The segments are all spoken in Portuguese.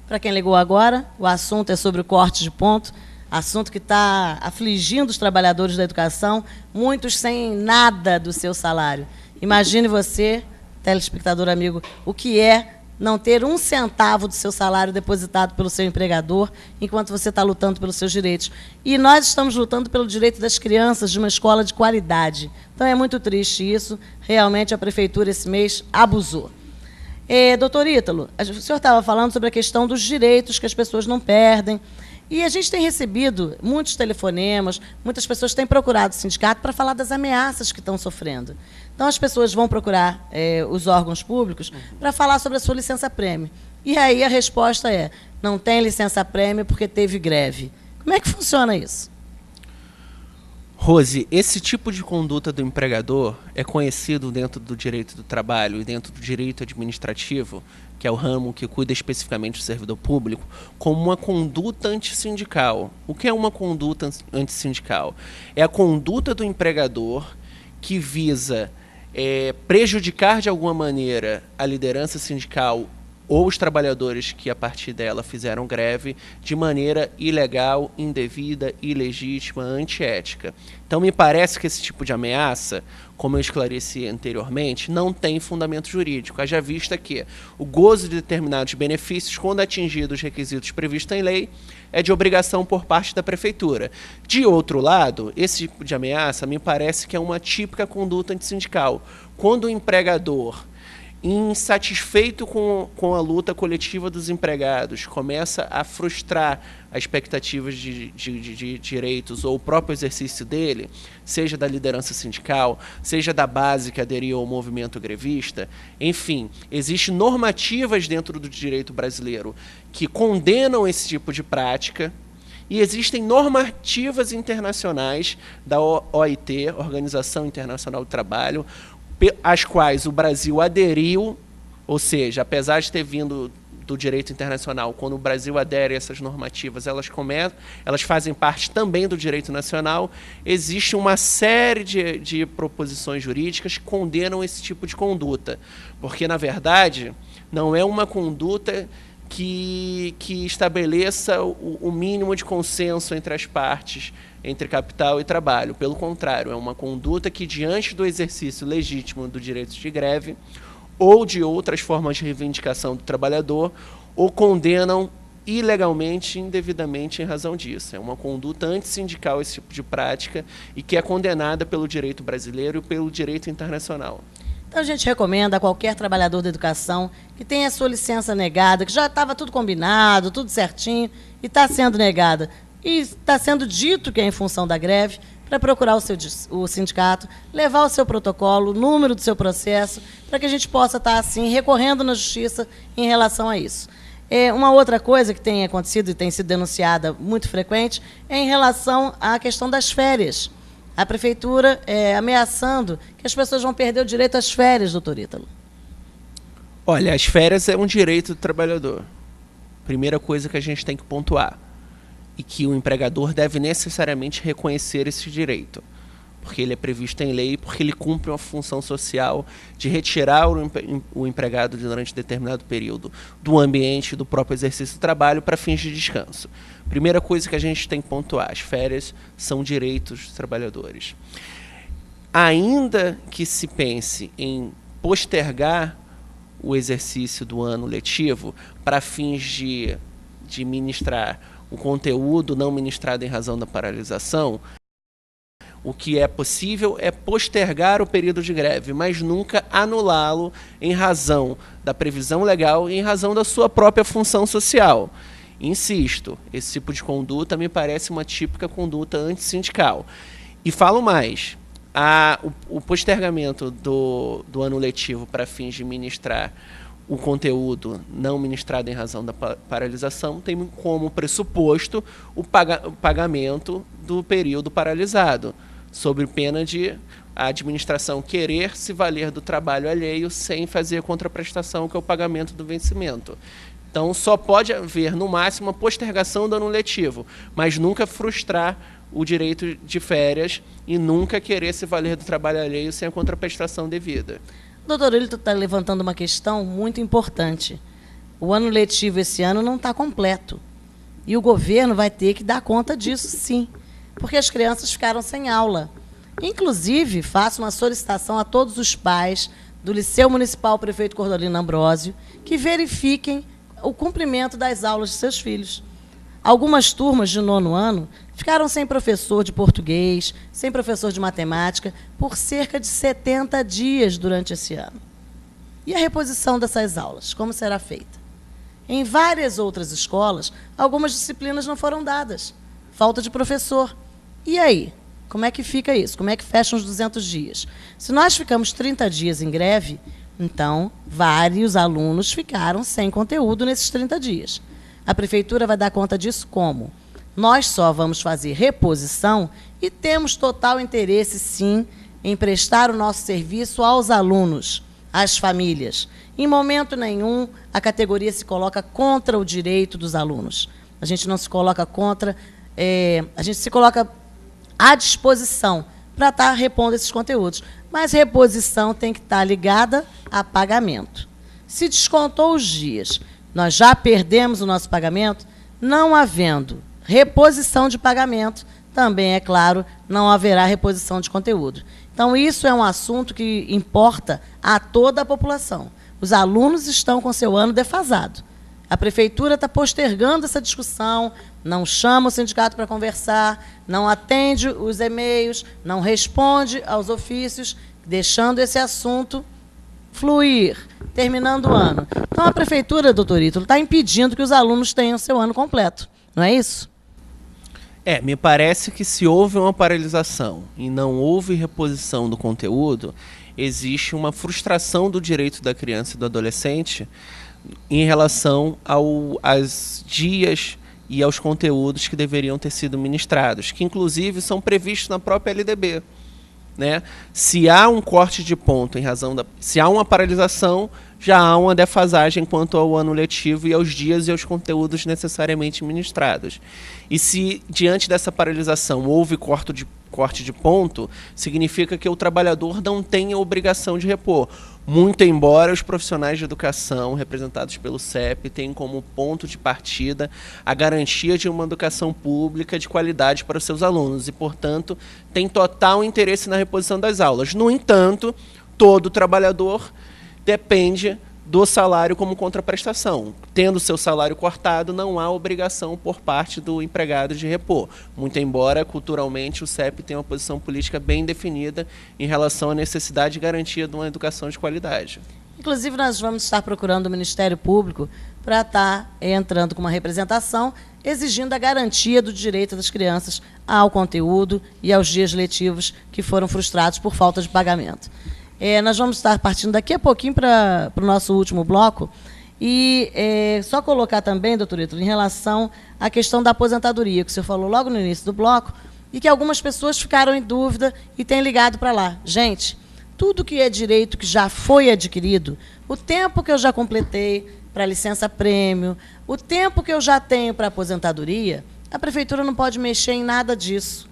Para quem ligou agora, o assunto é sobre o corte de ponto, assunto que está afligindo os trabalhadores da educação, muitos sem nada do seu salário. Imagine você, telespectador amigo, o que é não ter um centavo do seu salário depositado pelo seu empregador, enquanto você está lutando pelos seus direitos. E nós estamos lutando pelo direito das crianças de uma escola de qualidade. Então, é muito triste isso. Realmente, a Prefeitura, esse mês, abusou. Doutor Ítalo, o senhor estava falando sobre a questão dos direitos que as pessoas não perdem. E a gente tem recebido muitos telefonemas, muitas pessoas têm procurado o sindicato para falar das ameaças que estão sofrendo. Então, as pessoas vão procurar os órgãos públicos para falar sobre a sua licença-prêmio. E aí a resposta é, não tem licença-prêmio porque teve greve. Como é que funciona isso? Rose, esse tipo de conduta do empregador é conhecido dentro do direito do trabalho e dentro do direito administrativo, que é o ramo que cuida especificamente do servidor público, como uma conduta antissindical. O que é uma conduta antissindical? É a conduta do empregador que visa prejudicar de alguma maneira a liderança sindical ou os trabalhadores que a partir dela fizeram greve de maneira ilegal, indevida, ilegítima, antiética. Então me parece que esse tipo de ameaça, como eu esclareci anteriormente, não tem fundamento jurídico, haja vista que o gozo de determinados benefícios, quando atingidos os requisitos previstos em lei, é de obrigação por parte da Prefeitura. De outro lado, esse tipo de ameaça me parece que é uma típica conduta antissindical. Quando o empregador, insatisfeito com a luta coletiva dos empregados, começa a frustrar as expectativas de direitos ou o próprio exercício dele, seja da liderança sindical, seja da base que aderiu ao movimento grevista, enfim, existem normativas dentro do direito brasileiro que condenam esse tipo de prática. E existem normativas internacionais da OIT, Organização Internacional do Trabalho, às quais o Brasil aderiu, ou seja, apesar de ter vindo do direito internacional, quando o Brasil adere a essas normativas, elas fazem parte também do direito nacional. Existe uma série de proposições jurídicas que condenam esse tipo de conduta, porque, na verdade, não é uma conduta que estabeleça o mínimo de consenso entre as partes, entre capital e trabalho. Pelo contrário, é uma conduta que, diante do exercício legítimo do direito de greve ou de outras formas de reivindicação do trabalhador, o condenam ilegalmente, indevidamente em razão disso. É uma conduta antissindical esse tipo de prática e que é condenada pelo direito brasileiro e pelo direito internacional. Então, a gente recomenda a qualquer trabalhador da educação que tenha a sua licença negada, que já estava tudo combinado, tudo certinho, e está sendo negada. E está sendo dito que é em função da greve, para procurar o sindicato, levar o seu protocolo, o número do seu processo, para que a gente possa estar, assim, recorrendo na justiça em relação a isso. Uma outra coisa que tem acontecido e tem sido denunciada muito frequente é em relação à questão das férias. A Prefeitura ameaçando que as pessoas vão perder o direito às férias, doutor Ítalo. Olha, as férias é um direito do trabalhador. Primeira coisa que a gente tem que pontuar. E que o empregador deve necessariamente reconhecer esse direito. Porque ele é previsto em lei, porque ele cumpre uma função social de retirar o empregado durante determinado período do ambiente do próprio exercício do trabalho para fins de descanso. Primeira coisa que a gente tem que pontuar, as férias são direitos dos trabalhadores. Ainda que se pense em postergar o exercício do ano letivo para fins de ministrar o conteúdo não ministrado em razão da paralisação, o que é possível é postergar o período de greve, mas nunca anulá-lo em razão da previsão legal e em razão da sua própria função social. Insisto, esse tipo de conduta me parece uma típica conduta antissindical. E falo mais, o postergamento do ano letivo para fins de ministrar o conteúdo não ministrado em razão da paralisação tem como pressuposto o pagamento do período paralisado, sob pena de a administração querer se valer do trabalho alheio sem fazer a contraprestação, que é o pagamento do vencimento. Então, só pode haver, no máximo, uma postergação do ano letivo, mas nunca frustrar o direito de férias e nunca querer se valer do trabalho alheio sem a contraprestação devida. Doutor, ele está levantando uma questão muito importante. O ano letivo esse ano não está completo. E o governo vai ter que dar conta disso, sim, porque as crianças ficaram sem aula. Inclusive, faço uma solicitação a todos os pais do Liceu Municipal Prefeito Cordolino Ambrósio que verifiquem o cumprimento das aulas de seus filhos. Algumas turmas de 9º ano ficaram sem professor de português, sem professor de matemática, por cerca de 70 dias durante esse ano. E a reposição dessas aulas, como será feita? Em várias outras escolas, algumas disciplinas não foram dadas. Falta de professor. E aí? Como é que fica isso? Como é que fecham os 200 dias? Se nós ficamos 30 dias em greve, então vários alunos ficaram sem conteúdo nesses 30 dias. A prefeitura vai dar conta disso como? Nós só vamos fazer reposição e temos total interesse, sim, em prestar o nosso serviço aos alunos, às famílias. Em momento nenhum, a categoria se coloca contra o direito dos alunos. A gente não se coloca contra, a gente se coloca à disposição para estar repondo esses conteúdos. Mas reposição tem que estar ligada a pagamento. Se descontou os dias, nós já perdemos o nosso pagamento, não havendo reposição de pagamento, também, é claro, não haverá reposição de conteúdo. Então, isso é um assunto que importa a toda a população. Os alunos estão com seu ano defasado. A prefeitura está postergando essa discussão, não chama o sindicato para conversar, não atende os e-mails, não responde aos ofícios, deixando esse assunto fluir, terminando o ano. Então, a prefeitura, doutor Ítalo, está impedindo que os alunos tenham seu ano completo, não é isso? Me parece que se houve uma paralisação e não houve reposição do conteúdo, existe uma frustração do direito da criança e do adolescente em relação aos dias e aos conteúdos que deveriam ter sido ministrados, que inclusive são previstos na própria LDB. Né? Se há um corte de ponto se há uma paralisação, já há uma defasagem quanto ao ano letivo e aos dias e aos conteúdos necessariamente ministrados. E se, diante dessa paralisação, houve corte de ponto, significa que o trabalhador não tem a obrigação de repor. Muito embora os profissionais de educação, representados pelo CEP, tenham como ponto de partida a garantia de uma educação pública de qualidade para os seus alunos e, portanto, tem total interesse na reposição das aulas. No entanto, todo trabalhador depende do salário como contraprestação. Tendo seu salário cortado, não há obrigação por parte do empregado de repor. Muito embora, culturalmente, o CEP tenha uma posição política bem definida em relação à necessidade e garantia de uma educação de qualidade. Inclusive, nós vamos estar procurando o Ministério Público para estar entrando com uma representação exigindo a garantia do direito das crianças ao conteúdo e aos dias letivos que foram frustrados por falta de pagamento. Nós vamos estar partindo daqui a pouquinho para o nosso último bloco. E só colocar também, doutor Ítalo, em relação à questão da aposentadoria, que o senhor falou logo no início do bloco, e que algumas pessoas ficaram em dúvida e têm ligado para lá. Gente, tudo que é direito que já foi adquirido, o tempo que eu já completei para licença-prêmio, o tempo que eu já tenho para aposentadoria, a prefeitura não pode mexer em nada disso.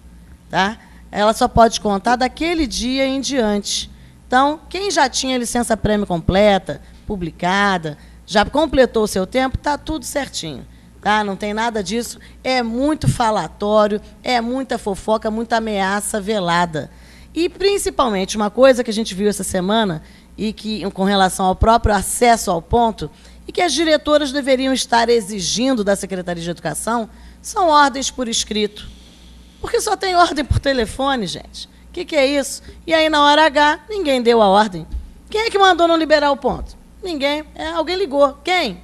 Tá? Ela só pode contar daquele dia em diante. Então, quem já tinha licença-prêmio completa, publicada, já completou o seu tempo, está tudo certinho. Tá? Não tem nada disso. É muito falatório, é muita fofoca, muita ameaça velada. E, principalmente, uma coisa que a gente viu essa semana, e que, com relação ao próprio acesso ao ponto, e que as diretoras deveriam estar exigindo da Secretaria de Educação, são ordens por escrito. Porque só tem ordem por telefone, gente. O que é isso? E aí, na hora H, ninguém deu a ordem. Quem é que mandou não liberar o ponto? Ninguém. Alguém ligou. Quem?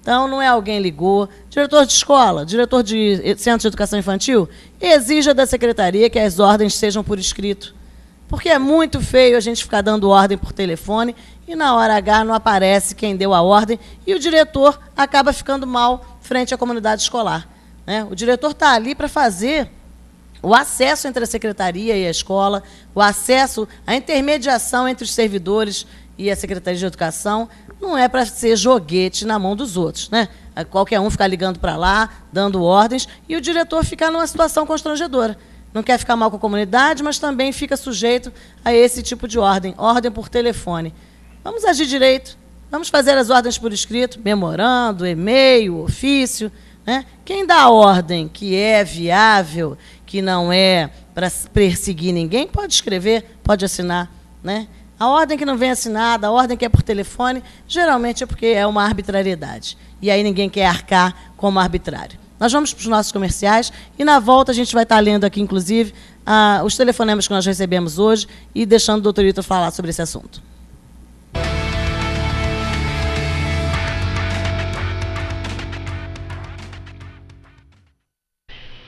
Então, não é alguém ligou. Diretor de escola, diretor de centro de educação infantil, exija da secretaria que as ordens sejam por escrito. Porque é muito feio a gente ficar dando ordem por telefone e, na hora H, não aparece quem deu a ordem e o diretor acaba ficando mal frente à comunidade escolar. Né? O diretor está ali para fazer o acesso entre a secretaria e a escola, o acesso, a intermediação entre os servidores e a Secretaria de Educação, não é para ser joguete na mão dos outros. Né? Qualquer um ficar ligando para lá, dando ordens, e o diretor ficar numa situação constrangedora. Não quer ficar mal com a comunidade, mas também fica sujeito a esse tipo de ordem por telefone. Vamos agir direito, Vamos fazer as ordens por escrito, memorando, e-mail, ofício, né? Quem dá a ordem que é viável, que não é para perseguir ninguém, pode escrever, pode assinar, né? A ordem que não vem assinada, a ordem que é por telefone, geralmente é porque é uma arbitrariedade. E aí ninguém quer arcar como arbitrário. Nós vamos para os nossos comerciais e, na volta, a gente vai estar lendo aqui, inclusive, os telefonemas que nós recebemos hoje e deixando o doutor Ito falar sobre esse assunto.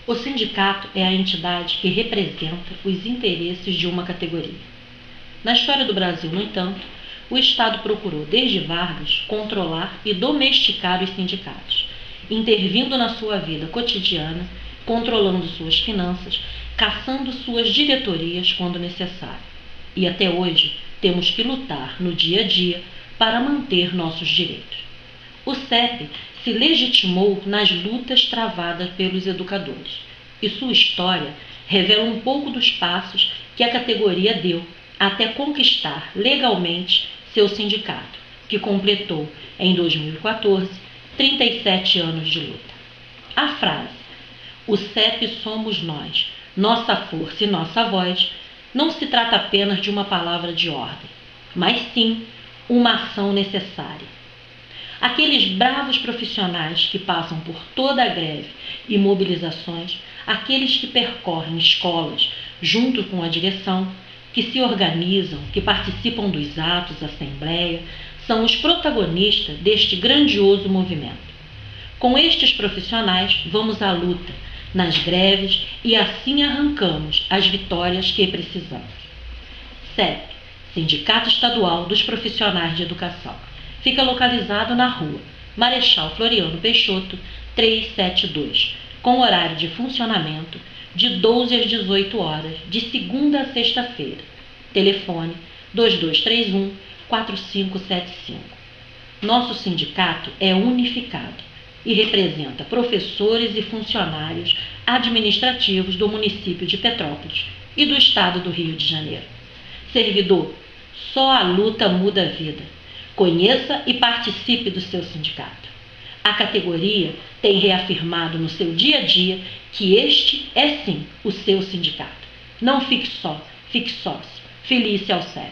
O sindicato é a entidade que representa os interesses de uma categoria. Na história do Brasil, no entanto, o Estado procurou, desde Vargas, controlar e domesticar os sindicatos, intervindo na sua vida cotidiana, controlando suas finanças, caçando suas diretorias quando necessário. E até hoje temos que lutar no dia a dia para manter nossos direitos. O CEP se legitimou nas lutas travadas pelos educadores, e sua história revela um pouco dos passos que a categoria deu até conquistar legalmente seu sindicato, que completou, em 2014, 37 anos de luta. A frase, o CEP somos nós, nossa força e nossa voz, não se trata apenas de uma palavra de ordem, mas sim uma ação necessária. Aqueles bravos profissionais que passam por toda a greve e mobilizações, aqueles que percorrem escolas junto com a direção, que se organizam, que participam dos atos, assembleia, são os protagonistas deste grandioso movimento. Com estes profissionais, vamos à luta, nas greves, e assim arrancamos as vitórias que precisamos. CEP, Sindicato Estadual dos Profissionais de Educação. Fica localizado na rua Marechal Floriano Peixoto, 372, com horário de funcionamento de 12 às 18 horas, de segunda a sexta-feira. Telefone 2231-4575. Nosso sindicato é unificado e representa professores e funcionários administrativos do município de Petrópolis e do estado do Rio de Janeiro. Servidor, só a luta muda a vida. Conheça e participe do seu sindicato. A categoria tem reafirmado no seu dia a dia que este é sim o seu sindicato. Não fique só, fique sócio. Felícia ao CEP.